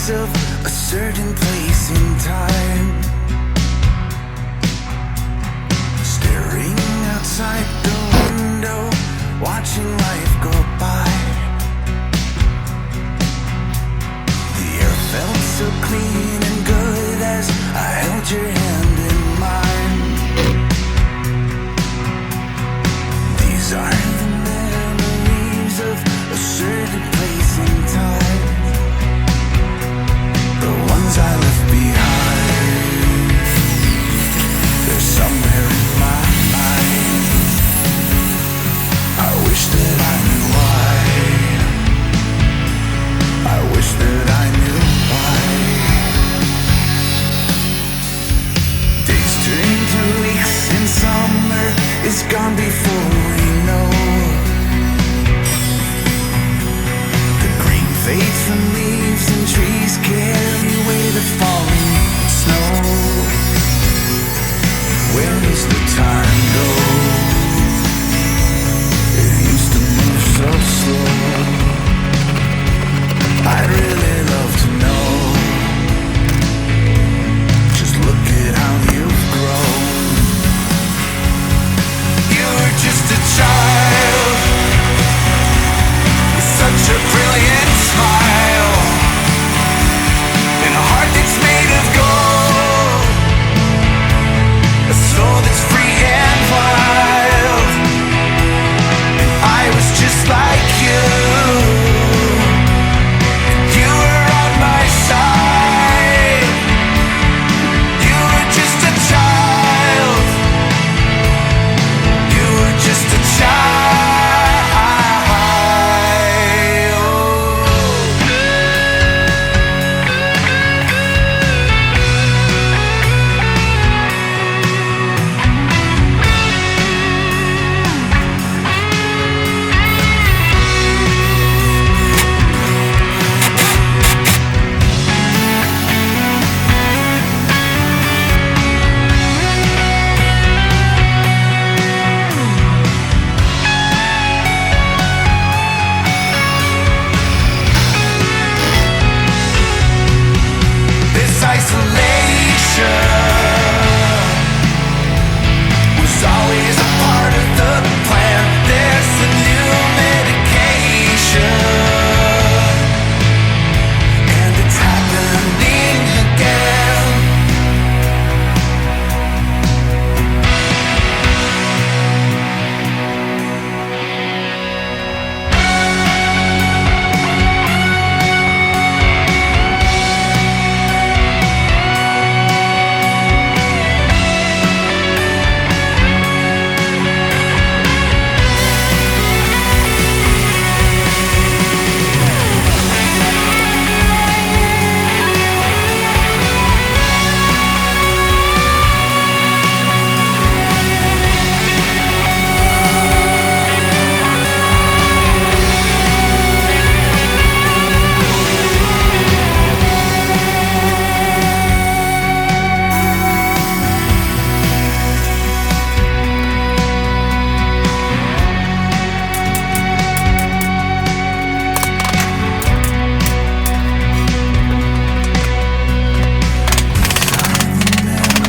memories of a certain place in time, staring outside the window, watching life go by. The air felt so clean and good as I held your hand in mine. These are the memories of a certain place in time, the ones I left behind. They're somewhere in my mind. I wish that I knew why. I wish that I knew why. Days turn to weeks and summer is gone before we know. The green fades from leaves and trees carry away the falling snow. Where does the time go? It used to move so slow. I'd really love to know. Just look at how you've grown. You were just a child with such a brilliant smile and a heart that's made of gold, a soul that's free and wild. And I was just like you. You were on my side. You were just a child. You were just a child. This isolation was always a part of the plan. There's the new medication, and it's happening again.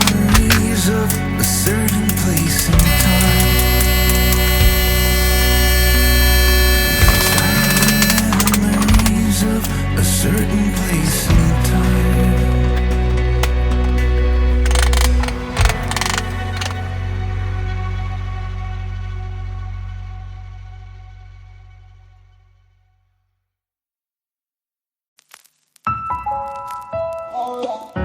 Memories of a certain place in time. Memories of a certain place in time. Oh, yeah.